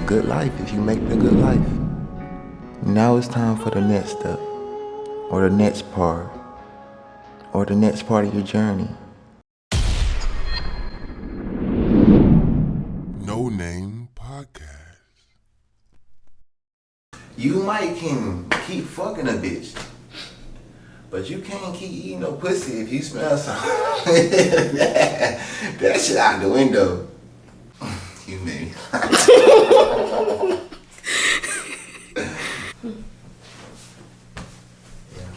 good life if you make it a good life. Now it's time for the next step, or the next part, or the next part of your journey. No Name Podcast. You might can keep fucking a bitch, but you can't keep eating no pussy if you smell something. that shit out the window. You made me.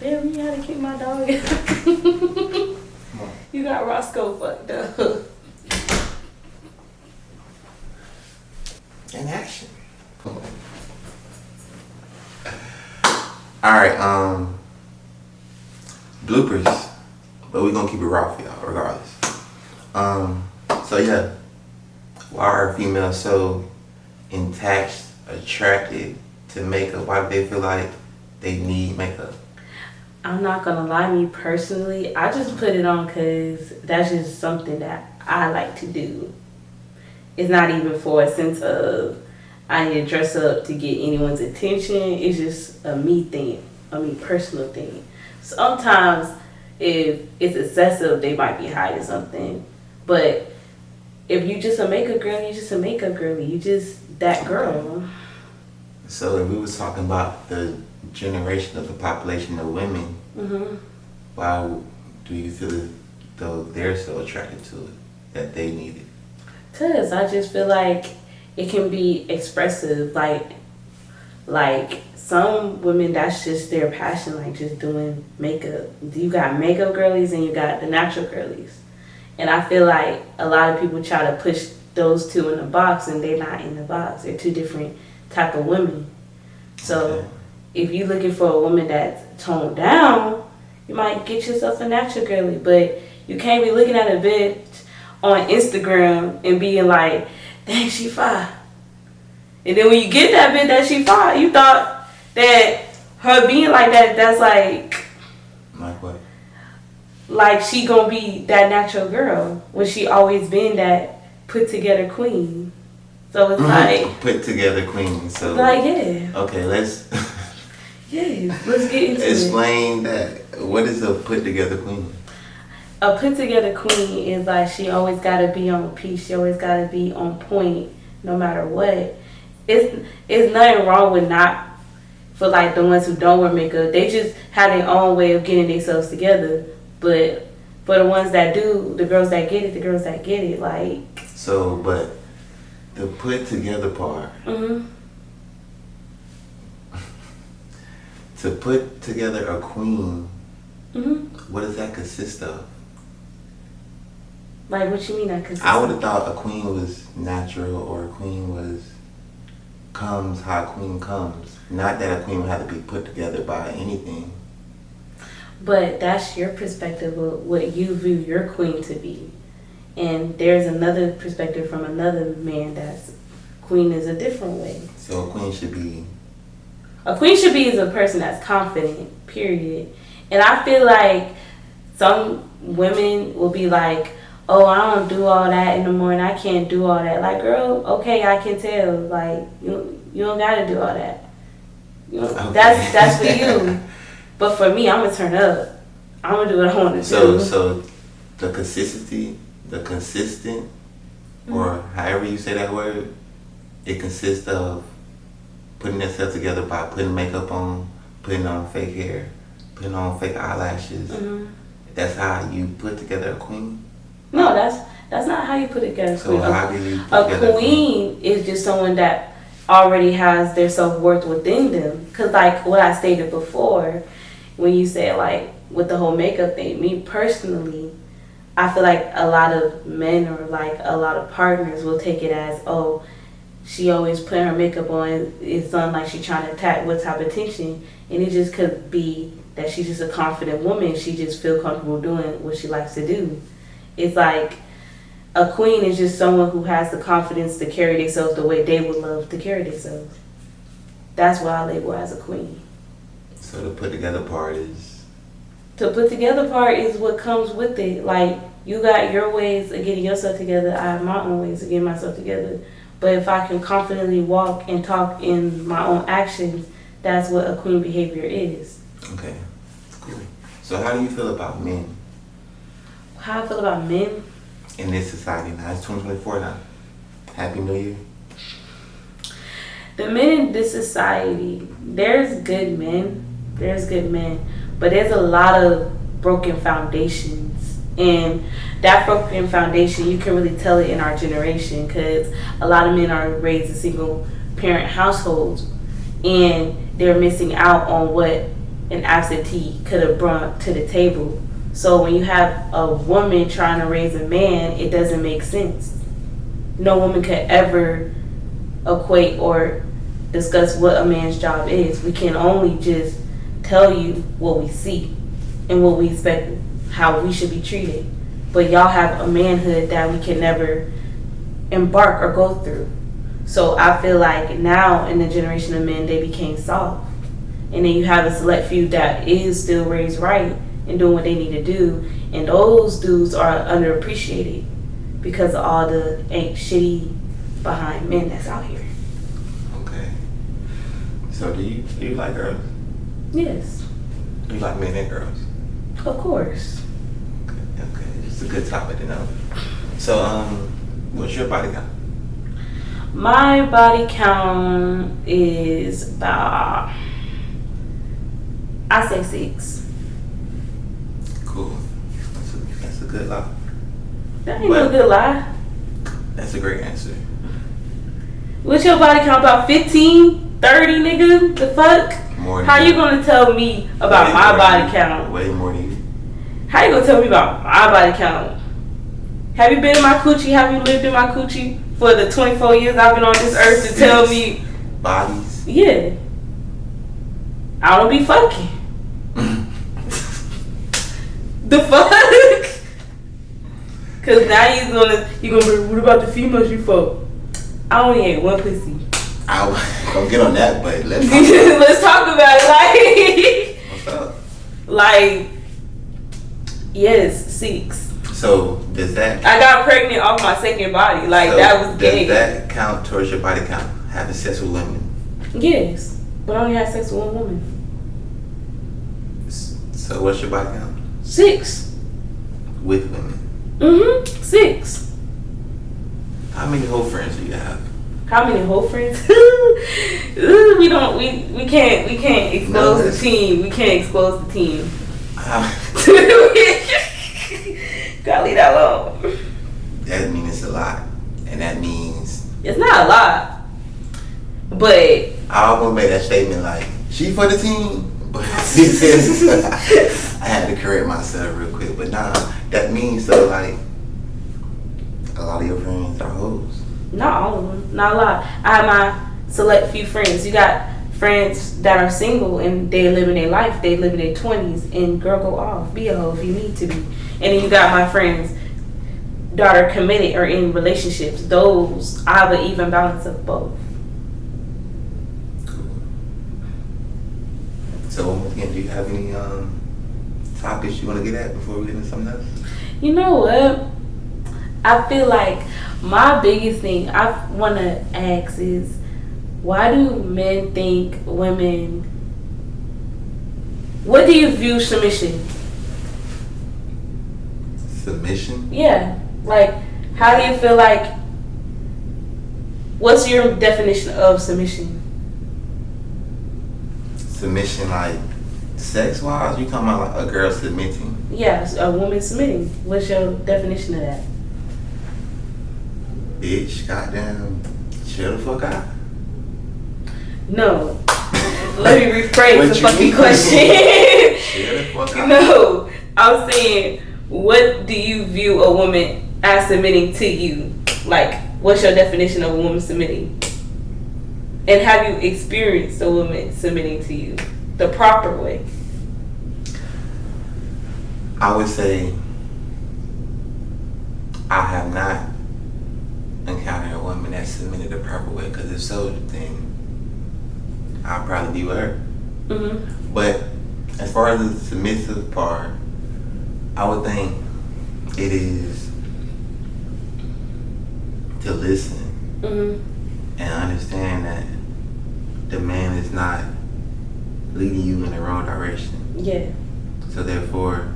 Damn, you gotta keep my dog. You got Roscoe fucked up. In action. Alright, bloopers. But we're gonna keep it raw for y'all regardless. So yeah. Why are females so attracted to makeup? Why do they feel like they need makeup? I'm not gonna lie, me personally, I just put it on because that's just something that I like to do. It's not even for a sense of I need to dress up to get anyone's attention. It's just a me thing, a me personal thing. Sometimes if it's excessive, they might be hiding something. But if you just a makeup girl, you just a makeup girlie. You just that girl. So if we was talking about the generation of the population of women, why do you feel as though they're so attracted to it, that they need it? Cause I just feel like it can be expressive, like some women that's just their passion, like just doing makeup. You got makeup girlies and you got the natural girlies, and I feel like a lot of people try to push those two in a box, and they're not in the box. They're two different type of women. So if you're looking for a woman that's toned down, you might get yourself a natural girly, but you can't be looking at a bitch on Instagram and being like, dang, she fine. And then when you get that bitch that she fine, you thought that her being like that, that's like... Like what? Like she gonna be that natural girl when she always been that put together queen. So it's like... Put together queen, so... Like, yeah. Okay, let's... Yeah, let's get into Explain that. What is a put together queen? A put together queen is like she always gotta be on piece. She always gotta be on point, no matter what. It's nothing wrong with not for like the ones who don't wear makeup. They just have their own way of getting themselves together. But for the ones that do, the girls that get it, like. So, but the put together part. To put together a queen, what does that consist of? Like, what you mean that consists I would have thought a queen was natural, or a queen comes how a queen comes. Not that a queen would have to be put together by anything. But that's your perspective of what you view your queen to be. And there's another perspective from another man that's queen is a different way. So a queen should be... A queen should be is a person that's confident, period. And I feel like some women will be like, oh, I don't do all that in the morning. I can't do all that. Like, girl, okay, I can tell. Like, you don't got to do all that. Okay. That's for you. But for me, I'm going to turn up. I'm going to do what I want to do. So the consistent, or however you say that word, it consists of putting yourself together by putting makeup on, putting on fake hair, putting on fake eyelashes. That's how you put together a queen? No, that's not how you put together a queen. So how do you put together a queen is just someone that already has their self-worth within them. Because like what I stated before, when you say like with the whole makeup thing, me personally, I feel like a lot of men or like a lot of partners will take it as, oh, she always putting her makeup on. It's not like she's trying to attack what type of attention. And it just could be that she's just a confident woman. She just feel comfortable doing what she likes to do. It's like a queen is just someone who has the confidence to carry themselves the way they would love to carry themselves. That's why I label as a queen. So the put together part is? The put together part is what comes with it. Like, you got your ways of getting yourself together. I have my own ways of getting myself together. But if I can confidently walk and talk in my own actions, that's what a queen behavior is. Okay, cool. So how do you feel about men How I feel about men? in this society now? It's 2024 now. Happy New Year. The men in this society, there's good men, but there's a lot of broken foundations. And that broken foundation, you can really tell it in our generation, because a lot of men are raised in single parent households, and they're missing out on what an absentee could have brought to the table. So when you have a woman trying to raise a man, it doesn't make sense. No woman could ever equate or discuss what a man's job is. We can only just tell you what we see and what we expect, how we should be treated. But y'all have a manhood that we can never embark or go through. So I feel like now in the generation of men, they became soft. And then you have a select few that is still raised right and doing what they need to do. And those dudes are underappreciated because of all the shitty behind men that's out here. Okay. So do you like girls? Yes, Do you like men and girls? of course. Okay. It's a good topic to know. So what's your body count? My body count is about, I say 6. Cool. That's a good lie. That ain't no good lie. That's a great answer. What's your body count? About 15, 30, nigga? The fuck? More than How you gonna tell me about Way my more body than you. count? Way more than you. How you gonna tell me about my body count? Have you been in my coochie? Have you lived in my coochie for the 24 years I've been on this earth to tell me? Bodies. Yeah. I don't be fucking. The fuck? Cause now you gonna be, what about the females you fuck? I only ate one pussy. I don't get on that, but let's talk Let's talk about it. What's up? Like, yes, 6. So does that I got pregnant off my second body. Like, so that was gay. does that count towards your body count? Having sex with women? Yes, but I only had sex with one woman. So what's your body count? 6. With women? 6. How many whole friends do you have? How many whole friends? Ooh, we can't expose the team. We can't expose the team. Gotta leave that alone. That means it's a lot. And that means It's not a lot. But I almost made that statement like, she for the team? But I had to correct myself real quick. But nah, that means so like a lot of your friends are hoes. not all of them. Not a lot. I have my select few friends. You got friends that are single and they live in their life. They live in their 20s. And girl, go off. Be a hoe if you need to be. And then you got my friends that are committed or in relationships. Those, I have an even balance of both. Cool. So once again, do you have any topics you want to get at before we get into something else? You know what? I feel like my biggest thing I want to ask is, why do men think women... What do you view submission? Submission? Yeah. Like, how do you feel like... What's your definition of submission? Submission, like sex wise? You talking about like a girl submitting? Yes, a woman submitting. What's your definition of that? Bitch, goddamn, chill the fuck out. No. Let me rephrase What the you fucking mean? question. Chill the fuck out. No. I'm saying, what do you view a woman as submitting to you? Like, what's your definition of a woman submitting? And have you experienced a woman submitting to you the proper way? I would say I have not encountered a woman that submitted the proper way, because if so, then I'll probably be with her. Mm-hmm. But as far as the submissive part, I would think it is to listen and understand that the man is not leading you in the wrong direction. Yeah. So therefore,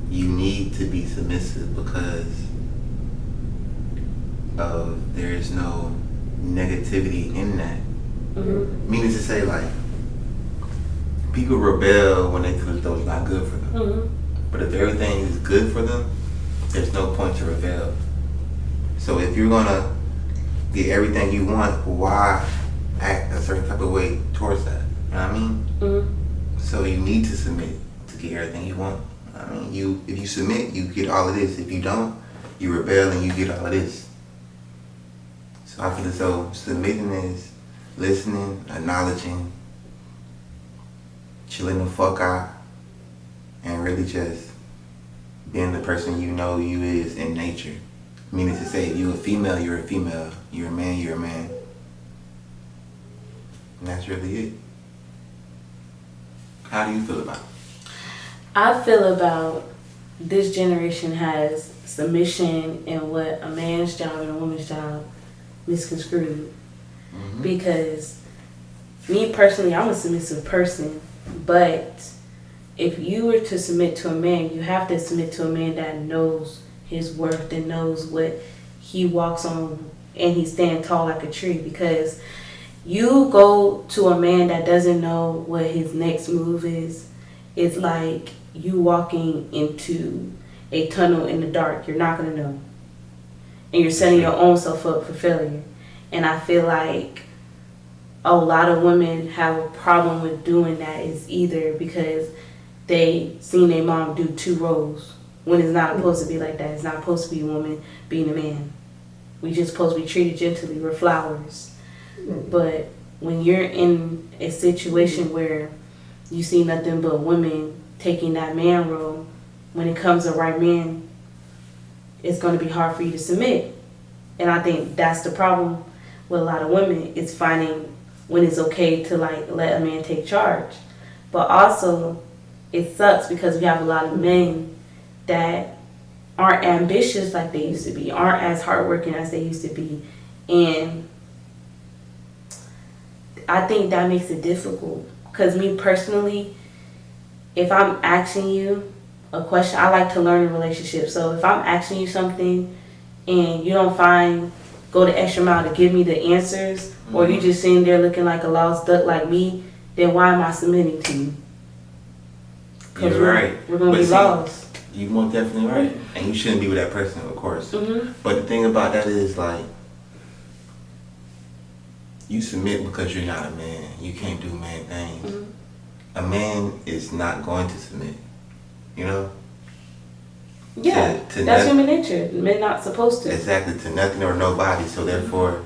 you need to be submissive because of there is no negativity in that. Meaning to say, like, people rebel when they feel as though it's not good for them. But if everything is good for them, there's no point to rebel. So if you're gonna get everything you want, why act a certain type of way towards that? You know what I mean? So you need to submit to get everything you want. I mean, if you submit, you get all of this. If you don't, you rebel and you get all of this. So I feel as though submitting is listening, acknowledging, chilling the fuck out, and really just being the person you know you is in nature. Meaning to say, if you're a female, you're a female. You're a man, you're a man. And that's really it. How do you feel about it? I feel about this generation has submission and what a man's job and a woman's job misconstrued. Because me personally, I'm a submissive person, but if you were to submit to a man, you have to submit to a man that knows his worth and knows what he walks on, and he stands tall like a tree. Because you go to a man that doesn't know what his next move is, it's like you walking into a tunnel in the dark. You're not going to know. And you're setting your own self up for failure. And I feel like a lot of women have a problem with doing that. Is either because they seen their mom do two roles when it's not supposed to be like that. It's not supposed to be a woman being a man. We just supposed to be treated gently. We're flowers. But when you're in a situation where you see nothing but women taking that man role, when it comes to the right man, it's going to be hard for you to submit. And I think that's the problem with a lot of women. It's finding when it's okay to like let a man take charge. But also, it sucks because we have a lot of men that aren't ambitious like they used to be, aren't as hardworking as they used to be. And I think that makes it difficult. Because me personally, if I'm asking you a question, I like to learn a relationship. So if I'm asking you something and you don't go the extra mile to give me the answers, or you just sitting there looking like a lost duck like me, then why am I submitting to you? You're right. We're going to be lost. You're most definitely right. And you shouldn't be with that person, of course. But the thing about that is, like, you submit because you're not a man. You can't do man things. A man is not going to submit. You know? Yeah, that's human nature. Men not supposed to. Exactly, to nothing or nobody. So therefore,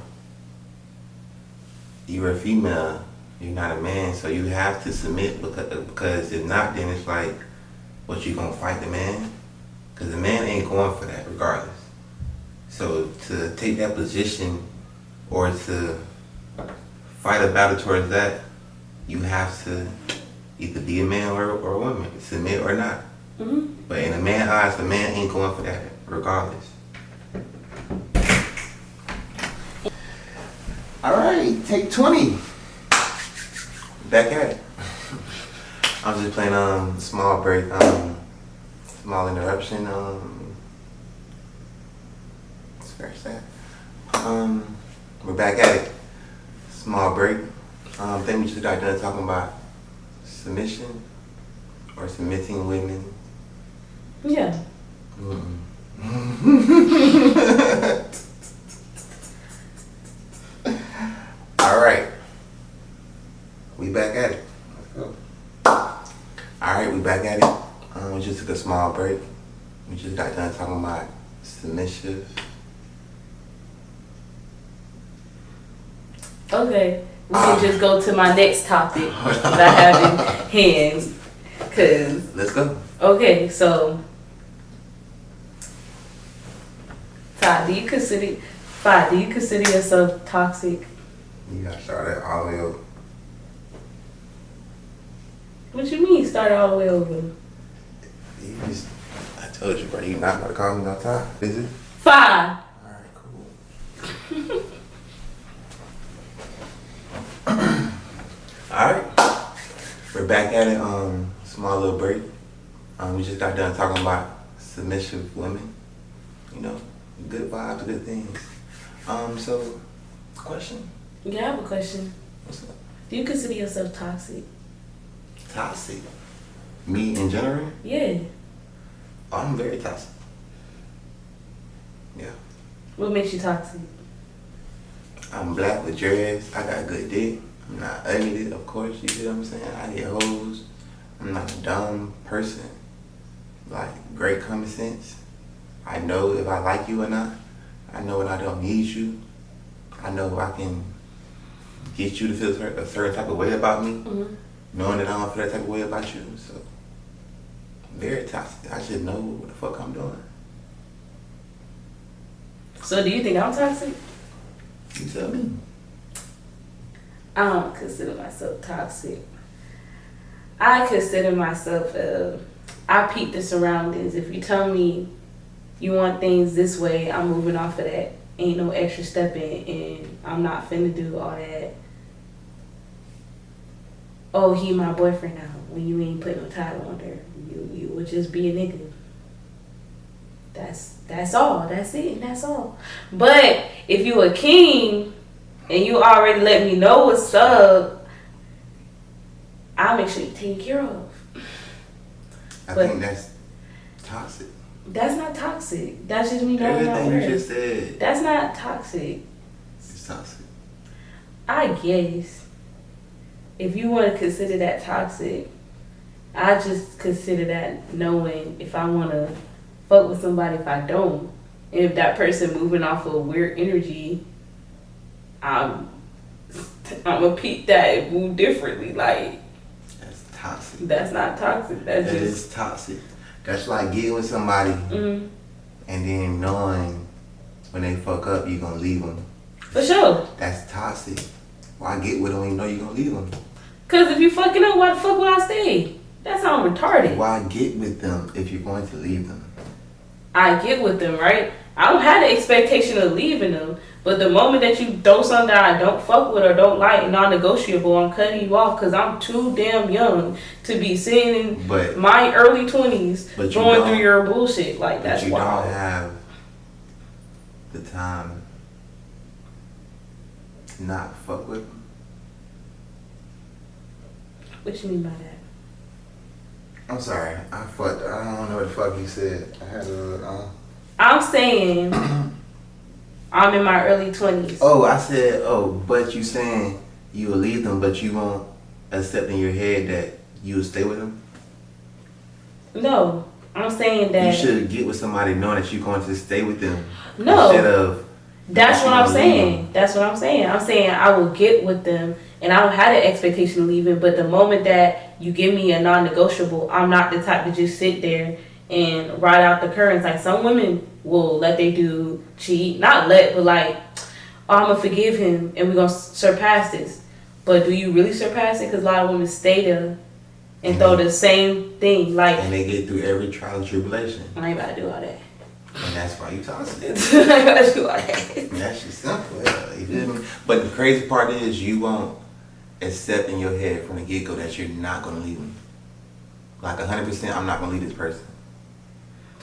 you're a female. You're not a man. So you have to submit because if not, then it's like, what, you gonna fight the man? Because the man ain't going for that regardless. So to take that position or to fight a battle towards that, you have to either be a man or a woman, submit or not. But in a man's eyes, the man ain't going for that regardless. All right, take 20. Back at it. I was just playing small break, small interruption. Scratch that. We're back at it. Small break. I think we just got done talking about submission or submitting women. Yeah. All right. We back at it. Let's go. All right, we back at it. We just took a small break. We just got done talking about submissive. Okay. We can just go to my next topic that I have in hand. Cause Let's go. Okay, so Todd, do you consider yourself toxic? You gotta start that all the way over. What you mean start all the way over? I told you, bro. You not about to call me no time, is it? 5. All right, cool. We're back at it. Small little break. We just got done talking about submissive women. You know, good vibes, good things. So, question. Yeah, I have a question. What's up? Do you consider yourself toxic? Toxic. Me in general? Yeah. Oh, I'm very toxic. Yeah. What makes you toxic? I'm black with dreads. I got good dick. I'm not ugly, of course. You see what I'm saying? I get hoes. I'm not a dumb person. Like, great common sense. I know if I like you or not. I know when I don't need you. I know if I can get you to feel a certain type of way about me, knowing that I don't feel that type of way about you. So, very toxic. I should know what the fuck I'm doing. So do you think I'm toxic? You tell me. I don't consider myself toxic. I consider myself, I peep the surroundings. If you tell me you want things this way, I'm moving off of that. Ain't no extra stepping, and I'm not finna do all that. Oh, he my boyfriend now. When you ain't put no title on there, you would just be a nigga. That's all. That's it. And that's all. But if you a king and you already let me know what's up, I'll make sure you taken care of. I think that's toxic. That's not toxic. That's just me knowing my Everything worth. you just said. That's not toxic. It's toxic. I guess. If you want to consider that toxic, I just consider that knowing if I want to fuck with somebody, if I don't. And if that person moving off of weird energy, I'm going to peep that and move differently. Like, That's toxic. that's not toxic. That's That just... is toxic. That's like getting with somebody and then knowing when they fuck up, you're going to leave them. For sure. That's toxic. Why get with them when you know you're going to leave them? Because if you fucking up, why the fuck would I stay? That sounds retarded. Why get with them if you're going to leave them? I get with them, right? I don't have the expectation of leaving them. But the moment that you throw something that I don't fuck with or don't like, non-negotiable, I'm cutting you off because I'm too damn young to be sitting in my early 20s going through your bullshit. Like, that's wild. But you don't have the time to not fuck with them. What you mean by that? I'm sorry. I don't know what the fuck you said. I had a... I'm saying... I'm in my early 20s. Oh, I said, but you saying you will leave them, but you won't accept in your head that you will stay with them? No, I'm saying that... You should get with somebody knowing that you're going to stay with them. No. Instead of... That's what I'm saying. That's what I'm saying. I'm saying I will get with them, and I don't have the expectation of leaving, but the moment that you give me a non-negotiable, I'm not the type to just sit there and ride out the currents. Like, some women will let they dude cheat. Not let, but like, oh, I'm going to forgive him and we're going to surpass this. But do you really surpass it? Because a lot of women stay there and throw the same thing. Like, and they get through every trial and tribulation. I ain't about to do all that. And that's why you toxic. I ain't about to do all that. That's just simple. Yeah, you feel me? But the crazy part is you won't accept in your head from the get-go that you're not going to leave them. Like 100%, I'm not going to leave this person.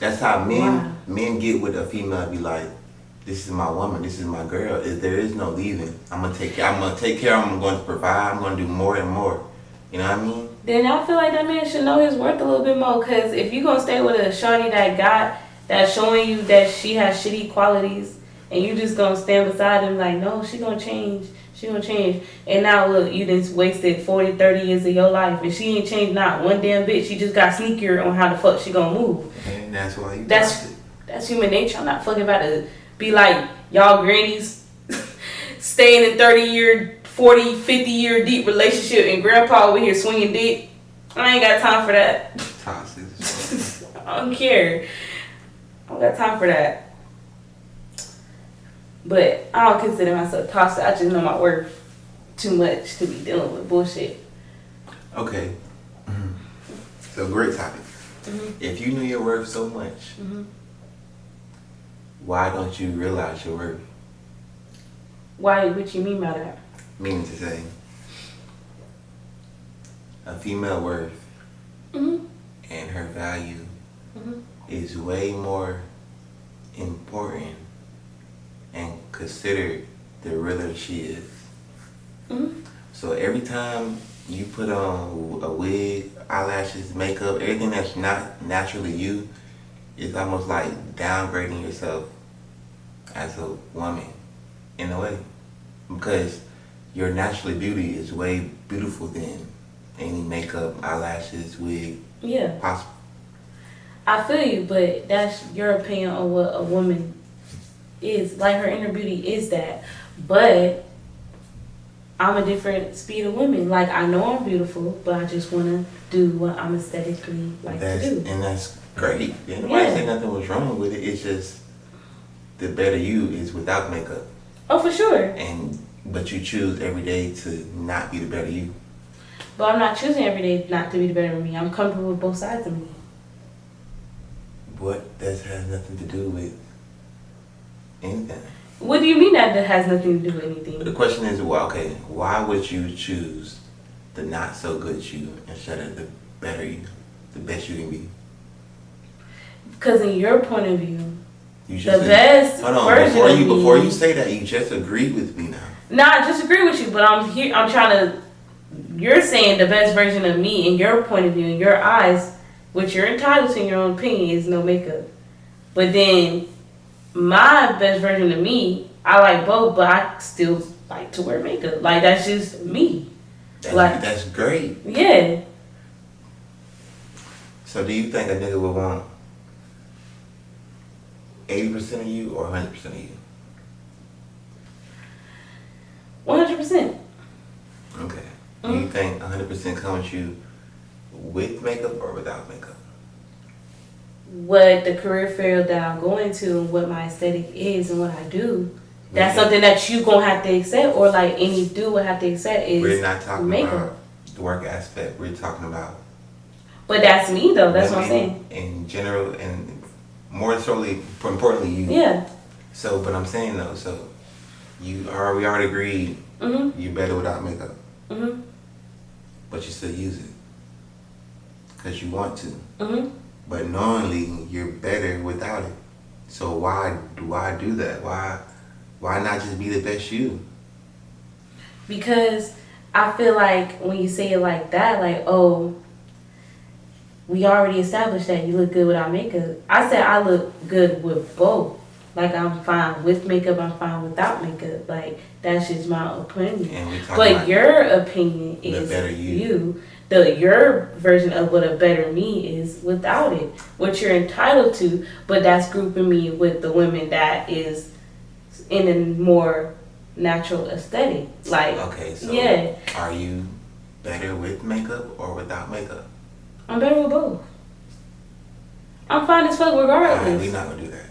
That's how men get with a female. Be like, this is my woman, this is my girl. There is no leaving. I'm gonna take care. I'm going to provide. I'm gonna do more and more. You know what I mean? Then I feel like that man should know his worth a little bit more. Cause if you gonna stay with a shorty that's showing you that she has shitty qualities, and you just gonna stand beside him like, no, she gonna change. She gonna change. And now look, you just wasted 40, 30 years of your life, and she ain't changed not one damn bit. She just got sneakier on how the fuck she gonna move. And that's why you. That's human nature. I'm not fucking about to be like y'all grannies staying in 30-year, 40, 50-year deep relationship, and grandpa over here swinging dick. I ain't got time for that. Toxic. I don't care. I don't got time for that. But I don't consider myself toxic. I just know my worth too much to be dealing with bullshit. Okay. So great topic. If you knew your worth so much, why don't you realize your worth? Why? What you mean by that? Meaning to say, a female worth Mm-hmm. and her value Mm-hmm. is way more important and considered the realer she is. Mm-hmm. So every time you put on a wig, eyelashes, makeup, everything that's not naturally you, it's almost like downgrading yourself as a woman in a way. Because your naturally beauty is way beautiful than any makeup, eyelashes, wig, Yeah. possible. I feel you, but that's your opinion on what a woman is. Like, her inner beauty is that. But I'm a different speed of woman. Like, I know I'm beautiful, but I just want to do what I'm aesthetically like to do. And that's great. Nobody say nothing was wrong with it. It's just the better you is without makeup. Oh, for sure. But you choose every day to not be the better you. But I'm not choosing every day not to be the better me. I'm comfortable with both sides of me. What that has nothing to do with anything. What do you mean that has nothing to do with anything? The question is, well, okay, why would you choose the not so good you instead of the better you, the best you can be? Because in your point of view, You the best version of me. Before you say that, you just agreed with me now. Nah, I disagree with you, but I'm here. I'm trying to. You're saying the best version of me in your point of view, in your eyes, which you're entitled to in your own opinion, is no makeup. But then my best version of me, I like both, but I still like to wear makeup. Like, that's just me. That's great. Yeah. So do you think a nigga would want 80% of you or 100% of you? 100%. Okay. Do you think 100% comes you with makeup or without makeup? What the career field that I'm going to and what my aesthetic is and what I do, that's something that you gonna have to accept, or like any dude would have to accept is we're not talking makeup. about the work aspect. We're talking about. But that's me though. That's what I'm saying. In general, and more importantly, you. Yeah. So, but I'm saying though, so we already agreed. Mhm. You're better without makeup. Mhm. But you still use it because you want to. Mhm. But knowingly, you're better without it. So why do that? Why not just be the best you? Because I feel like when you say it like that, like, oh, we already established that you look good without makeup. I said I look good with both. Like, I'm fine with makeup, I'm fine without makeup. Like, that's just my opinion. But your opinion is better you. Your version of what a better me is without it. What you're entitled to, but that's grouping me with the women that is in a more natural aesthetic. Like, okay, so yeah. Are you better with makeup or without makeup? I'm better with both. I'm fine as fuck regardless. Alright, we're not gonna do that.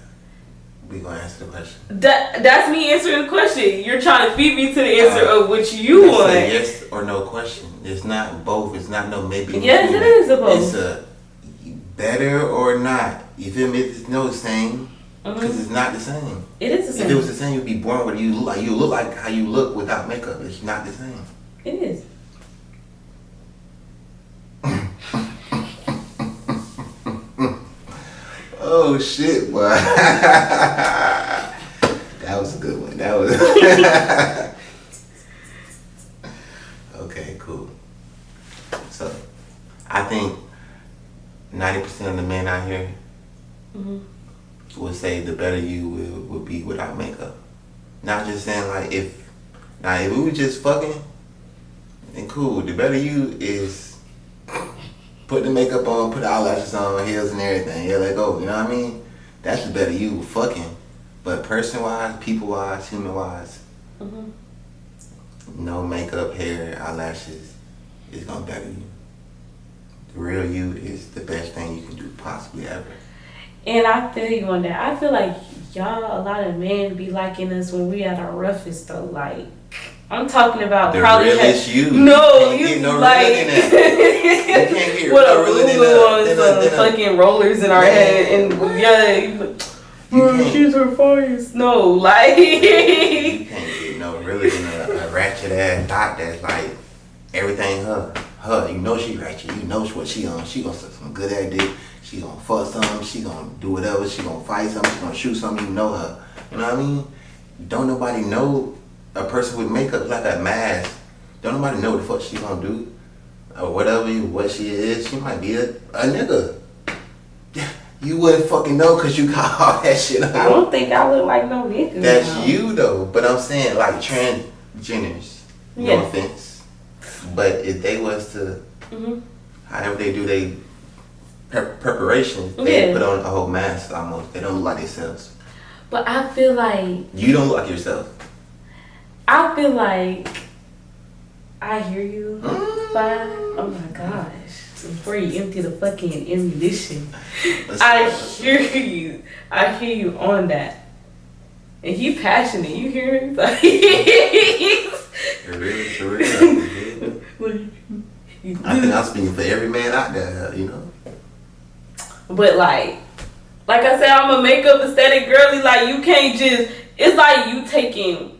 We're gonna answer the question. That's me answering the question. You're trying to feed me to the answer of what you want. It's a yes or no question. It's not both. It's not no maybe. Yes, it is a both. It's a better or not. You feel me? It's no same. Because it's not the same. It is the same. If it was the same, you'd be born with it. You look like how you look without makeup. It's not the same. It is. Oh shit, boy. That was a good one. That was okay, cool. So I think 90% of the men out here would say the better you would be without makeup. Not just saying like if we were just fucking, then cool. The better you is put the makeup on, put the eyelashes on, heels and everything. Yeah, let go. You know what I mean? That's the better you fucking. But person-wise, people-wise, human-wise, no makeup, hair, eyelashes is gonna better you. The real you is the best thing you can do possibly ever. And I feel you on that. I feel like y'all, a lot of men be liking us when we at our roughest though. Like, I'm talking about the probably realest you. No, you can't get no like realer than that. You can't get with no a realer than Lulu on some fucking rollers in our head and she's her face. No, like you can't get no realer than a ratchet ass dot that's like everything her her. You know she ratchet. You know what she on. She gonna suck some good ass dick. She gonna fuck something. She gonna do whatever. She gonna fight something. She gonna shoot something. You know her. You know what I mean? Don't nobody know a person with makeup like a mask. Don't nobody know what the fuck she gonna do or whatever. What she is. She might be a nigga. You wouldn't fucking know because you got all that shit on. I don't think I look like no nigga. That's now. you though. But I'm saying like transgenders. No offense. But if they was to, however they do they preparations, they put on a whole mask almost. They don't look like themselves. But I feel like you don't look like yourself. I feel like I hear you. Oh my gosh. Before you empty the fucking ammunition. I hear you. I hear you on that. And he passionate. You hear him? Like, for real. I think I'm speaking for every man out there, you know. But like I said, I'm a makeup aesthetic girly. Like you can't just. It's like you taking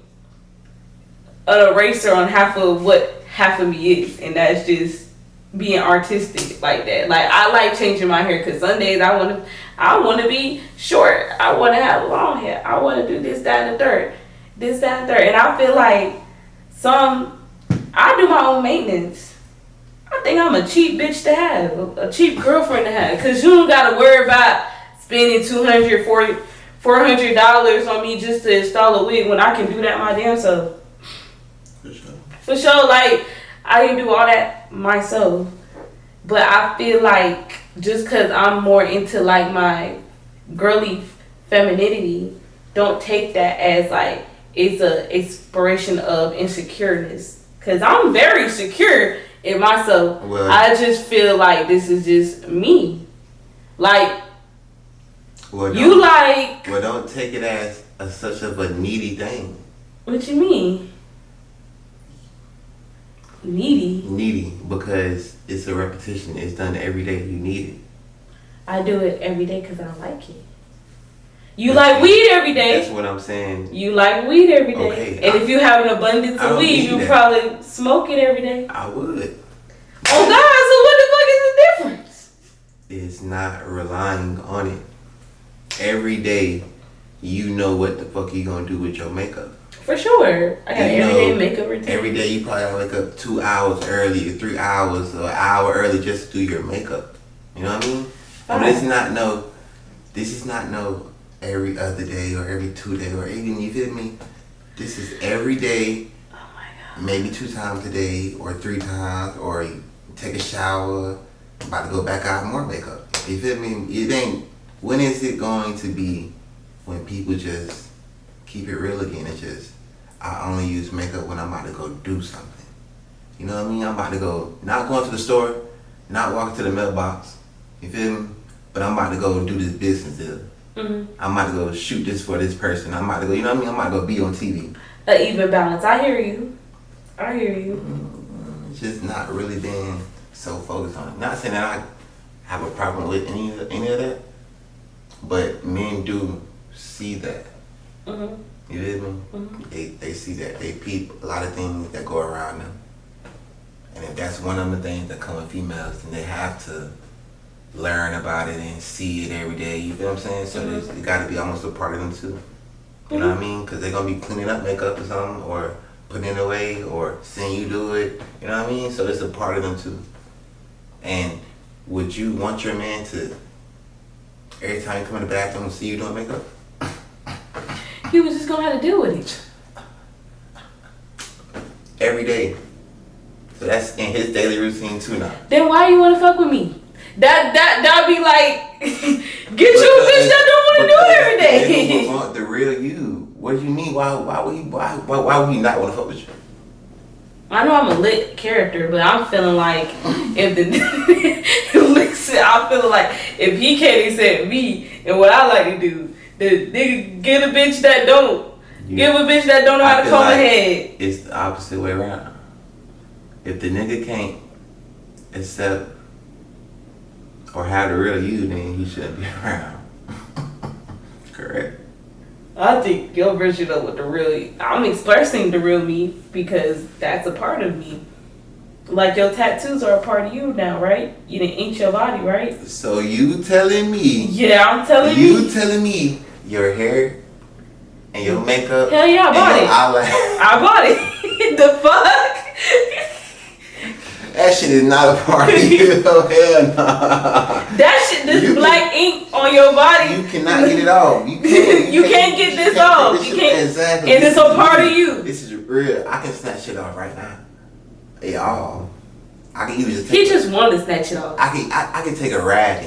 an eraser on half of what half of me is, and that's just being artistic like that. Like I like changing my hair because some days I want to be short. I want to have long hair. I want to do this, that, and the third. And I feel like I do my own maintenance. I think I'm a cheap bitch to have, a cheap girlfriend to have, because you don't got to worry about spending $200, $400 on me just to install a wig when I can do that my damn self. For sure, like, I can do all that myself. But I feel like just because I'm more into, like, my girly femininity, don't take that as, like, it's a expiration of insecureness. Because I'm very secure in myself. Well, I just feel like this is just me. Like, you like... Well, don't take it as such of a needy thing. What you mean? Needy, because it's a repetition. It's done every day. You need it. I do it every day because I like it. You like weed every day. That's what I'm saying. You like weed every day. Okay, and if you have an abundance of weed, you probably smoke it every day. I would. Oh God, so what the fuck is the difference? It's not relying on it. Every day, you know what the fuck you gonna do with your makeup. For sure. I got everyday makeup routine. Every day you probably wake up 2 hours early, 3 hours, or an hour early just to do your makeup. You know what I mean? But this is not no every other day or every 2 days or even, you feel me? This is every day. Oh my God. Maybe 2 times a day or 3 times, or you take a shower, about to go back out more makeup. You feel me? When is it going to be when people just keep it real again? It's just, I only use makeup when I'm about to go do something. You know what I mean? I'm about to go, not going to the store, not walking to the mailbox. You feel me? But I'm about to go do this business deal. I'm about to go shoot this for this person. I'm about to go, you know what I mean? I'm about to go be on TV. An even balance. I hear you. It's just not really being so focused on it. Not saying that I have a problem with any of that, but men do see that. You feel me? They see that. They peep a lot of things that go around them. And if that's one of the things that come with females, then they have to learn about it and see it every day. You feel what I'm saying? So it got to be almost a part of them too. You know what I mean? Because they're going to be cleaning up makeup or something, or putting it away, or seeing you do it. You know what I mean? So it's a part of them too. And would you want your man to, every time you come in the bathroom, see you doing makeup? He was just going to have to deal with it. Every day. So that's in his daily routine too now. Then why you want to fuck with me? That'd be like, get you a bitch that don't want to do it every day. They don't want the real you. What do you mean? Why would he not want to fuck with you? I know I'm a lit character, but I'm feeling like if the I'm feeling like if he can't accept me and what I like to do, the nigga get a bitch that don't. Give a bitch that don't know how to comb her head. It's the opposite way around. If the nigga can't accept or have the real you, then he shouldn't be around. Correct. I think your version of what the real, I'm expressing the real me because that's a part of me. Like your tattoos are a part of you now, right? You didn't ink your body, right? So you telling me? Yeah, I'm telling you. You telling me your hair and your makeup? Hell yeah, I bought it. I bought it. The fuck? That shit is not a part of you. Hell no. That shit, this black ink on your body. You cannot get it off. You can't get this off. You can't. Exactly. And it's a part of you. This is real. I can snatch shit off right now. Y'all. I can even just He just wanted to snatch it off. I can take a rag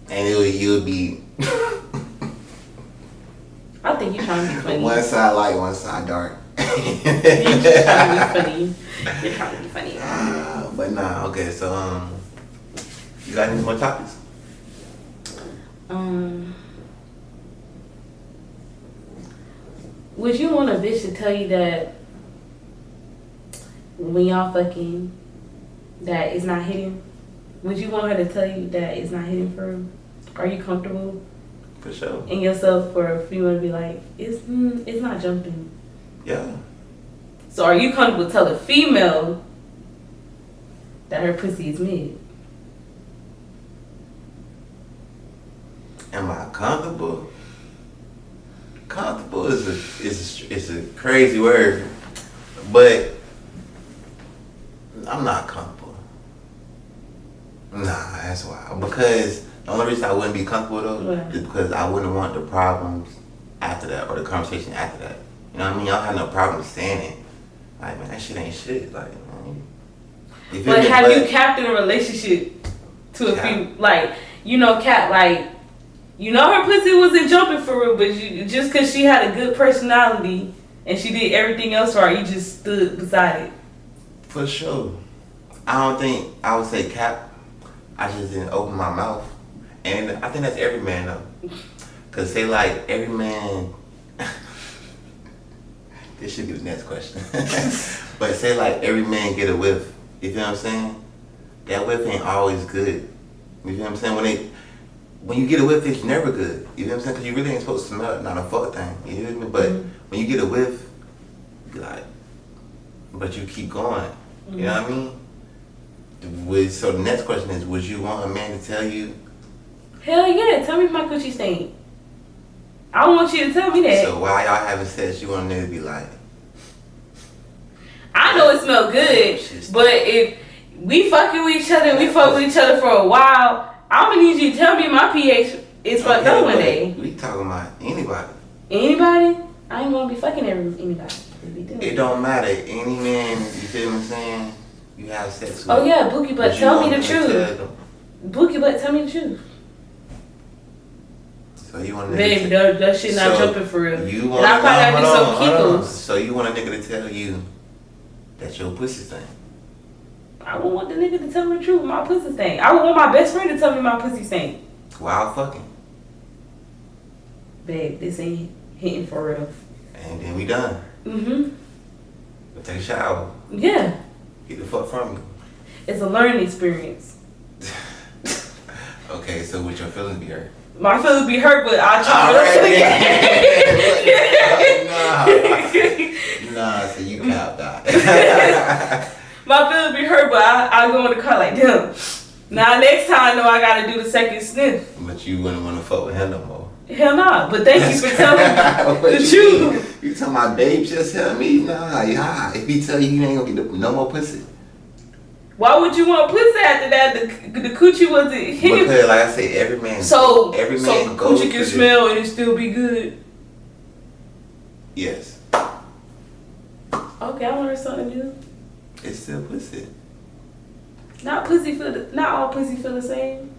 and you'll be. I think you're trying to be funny. One side light, one side dark. You're just trying to be funny. You're trying to be funny. But nah, okay, so you got any more topics? Would you want a bitch to tell you that when y'all fucking that it's not hitting? Would you want her to tell you that it's not hitting for real? Are you comfortable For sure. in yourself for a female to be like, it's not jumping? Yeah. So are you comfortable to tell a female that her pussy is mid? Am I comfortable? Comfortable is a crazy word, but I'm not comfortable. Nah, that's why. Because the only reason I wouldn't be comfortable though is because I wouldn't want the problems after that or the conversation after that. You know what I mean? Y'all have no problem saying it. Like, man, that shit ain't shit. Like, man, you feel But me? have you capped in a relationship to a few, like, you know, Kat, like, you know her pussy wasn't jumping for real, but just because she had a good personality and she did everything else right, you just stood beside it. For sure. I don't think I would say cap. I just didn't open my mouth. And I think that's every man though. Cause say like every man this should be the next question. But say like every man get a whiff. You feel what I'm saying? That whiff ain't always good. You feel what I'm saying? When you get a whiff, it's never good. You know what I'm saying? Because you really ain't supposed to smell it, not a fuck thing. You hear me? But when you get a whiff, you be like, but you keep going. You know what I mean? So the next question is, would you want a man to tell you? Hell yeah, tell me my coochie stink. I want you to tell me that. So while y'all having sex, you want a nigga to be like, I know it smell good, but if we fucking with each other and we fuck with each other for a while, I'm gonna need you to tell me my pH is fucked up one day. We talking about anybody. Anybody? I ain't gonna be fucking anybody. It don't matter. Any man, you feel what I'm saying? You have sex with. Oh yeah, Bookie Butt, tell me the truth. Bookie Butt, tell me the truth. So you want a nigga babe, that shit not jumping for real. You want and I probably gotta do some Kegels. So you want a nigga to tell you that your pussy stink? I would want the nigga to tell me the truth. My pussy stink. I would want my best friend to tell me my pussy stink. While fucking. Babe, this ain't hitting for real. And then we done. Mm-hmm. We'll take a shower. Yeah. Get the fuck from me. It's a learning experience. Okay, so would your feelings be hurt? My feelings be hurt, but I'll try to Nah, so you capped out. My feelings be hurt, but I'll go in the car like, damn. Now next time I know I gotta do the second sniff. But you wouldn't want to fuck with him no more. Hell nah, but thank you for telling me the truth. You tell my babe just tell me? Nah, yeah. If he tell you ain't gonna get no more pussy. Why would you want pussy after that? The coochie wasn't hitting. Because like I say, every man so goes coochie can smell and it still be good. Yes. Okay, I learned something new. It's still pussy. Not all pussy feel the same.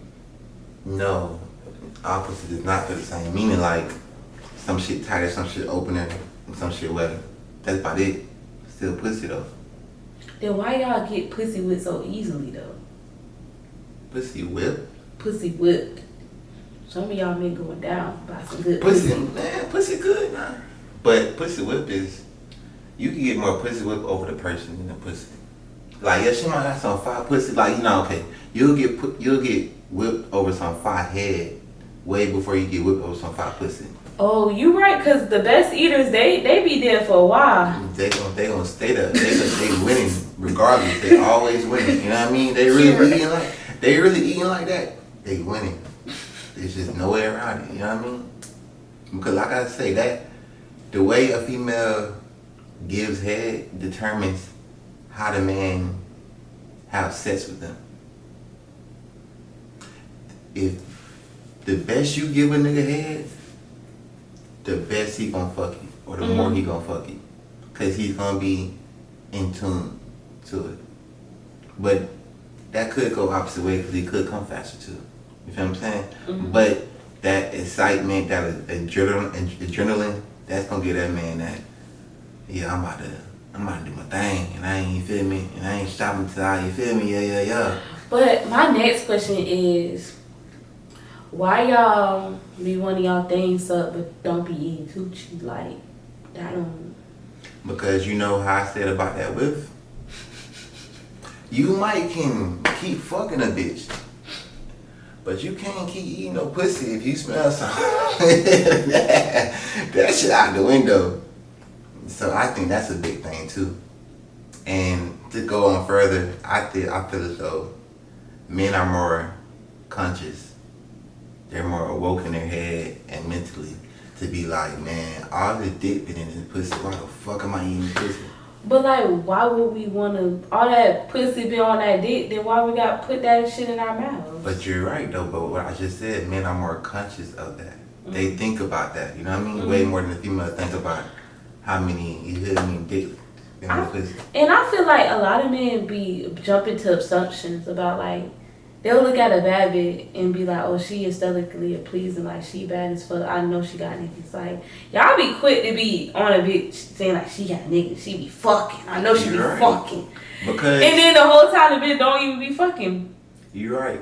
No. All pussy does not feel the same. Meaning like some shit tighter, some shit opener, and some shit wetter. That's about it. Still pussy though. Then why y'all get pussy whipped so easily though? Pussy whipped? Pussy whipped. Some of y'all men going down by some good pussy. Man, pussy good, nah. But pussy whipped is, you can get more pussy whipped over the person than the pussy. Like, yeah, she might have some fire pussy. Like, you know, okay, you'll get whipped over some fire head way before you get whipped over some fire pussy. Oh, you right, cause the best eaters they be there for a while. They gonna stay there. They winning regardless. They always winning. You know what I mean? They really eating like that. They winning. There's just no way around it. You know what I mean? Because like I say, that the way a female gives head determines how the man have sex with them. If the best you give a nigga head, the best he gonna fuck you, or the more he gonna fuck you, cause he's gonna be in tune to it. But that could go opposite way, cause he could come faster too. You feel what I'm saying? But that excitement, that adrenaline, that's gonna give that man that. Yeah, I'm about to do my thing, and I ain't, you feel me, and I ain't stopping till I, you feel me, yeah. But my next question is, why y'all be wanting y'all things up but don't be eating coochie? Like, that don't... Because you know how I said about that whiff? You might can keep fucking a bitch, but you can't keep eating no pussy if you smell something. that shit out the window. So I think that's a big thing too. And to go on further, I feel as though men are more conscious. They're more awoke in their head and mentally to be like, man, all the dick been in this pussy. Why the fuck am I eating pussy? But like, why would we want to, all that pussy be on that dick, then why we got to put that shit in our mouth? But you're right though, but what I just said, men are more conscious of that. They think about that, you know what I mean? Way more than the female think about how many, you hear me, dick in the pussy. And I feel like a lot of men be jumping to assumptions about like, they'll look at a bad bitch and be like, oh, she aesthetically pleasing, like she bad as fuck. I know she got niggas. Like, y'all be quick to be on a bitch saying like she got niggas, she be fucking. I know she be fucking. Because and then the whole time the bitch don't even be fucking. You're right.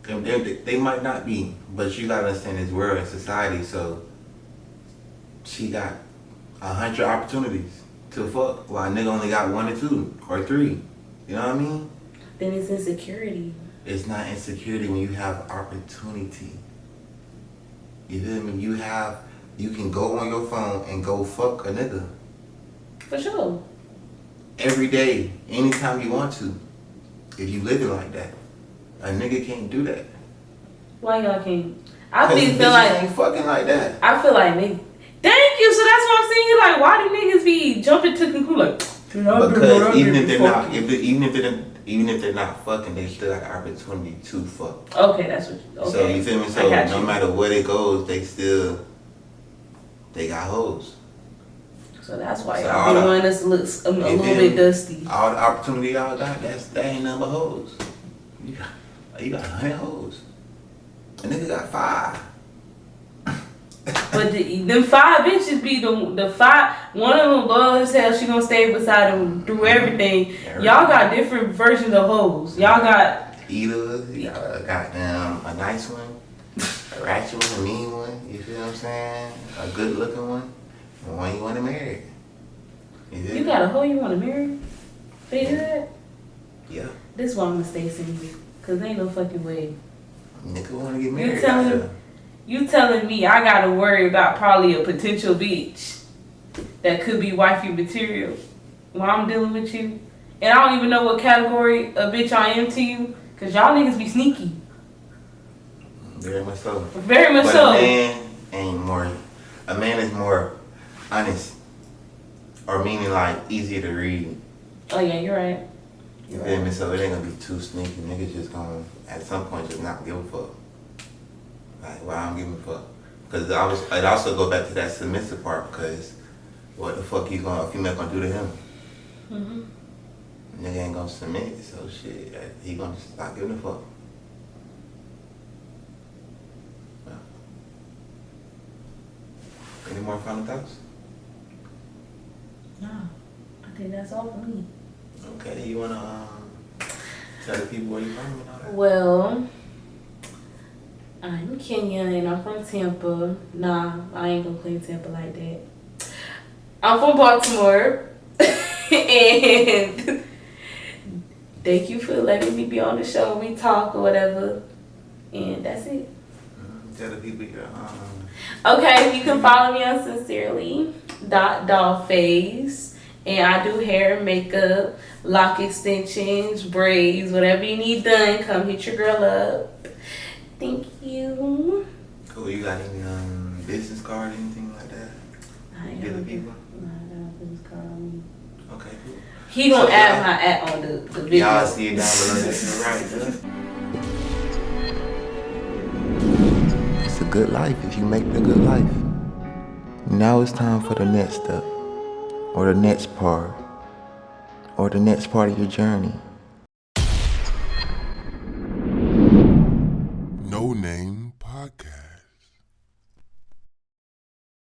They might not be, but you gotta understand this world and society, so she got 100 opportunities to fuck while a nigga only got 1 or 2 or 3. You know what I mean? Then it's insecurity. It's not insecurity when you have opportunity. You feel me? You can go on your phone and go fuck a nigga. For sure. Every day, anytime you want to. If you living like that. A nigga can't do that. Why y'all can't? I feel like ain't fucking like that. I feel like niggas. Thank you. So that's what I'm saying. Like, why do niggas be jumping to conclusion like? Because even if they're not fucking, they still got the opportunity to fuck. Okay, that's what. Okay. So you feel me? So no matter where it goes, they got hoes. So that's why y'all be wanting us to look a little bit dusty. All the opportunity y'all got, that ain't nothing but hoes. You got 100 hoes. A nigga got 5. But them 5 bitches be the 5. One of them loyal as hell. She gonna stay beside him through everything. Y'all got different versions of hoes. Y'all got either y'all got a nice one, a ratchet one, a mean one. You feel what I'm saying? A good looking one, and one you want to marry. You got a hoe you want to marry? They do that? Yeah. This why I'm gonna stay single. Cause ain't no fucking way. Nigga want to get married. You telling me I gotta worry about probably a potential bitch that could be wifey material while I'm dealing with you? And I don't even know what category of bitch I am to you, cause y'all niggas be sneaky. Very much so. Very much but so. A man is more honest. Or meaning like easier to read. Oh yeah, you're right. You feel me? So it ain't gonna be too sneaky. Niggas just gonna at some point just not give a fuck. Like, why I'm giving a fuck? Because I'd also go back to that submissive part, because what the fuck a female gonna do to him? Nigga ain't gonna submit, so shit, he gonna stop giving a fuck. Well, any more final thoughts? No, I think that's all for me. Okay, you wanna tell the people where you from and all that? Well, I'm Kenyan and I'm from Tampa. Nah, I ain't gonna claim Tampa like that. I'm from Baltimore. And thank you for letting me be on the show. We talk or whatever. And that's it. Tell the people your Okay, you can follow me on Sincerely.Dollface. And I do hair and makeup, lock extensions, braids, whatever you need done, come hit your girl up. Thank you. Cool. You got any business card, anything like that? I Give the people. No, I got a business card on me. Okay, cool. He gonna add my at on the video. Y'all see it down below. That's right, good. It's a good life if you make the good life. Now it's time for the next step, or the next part, or the next part of your journey. No Name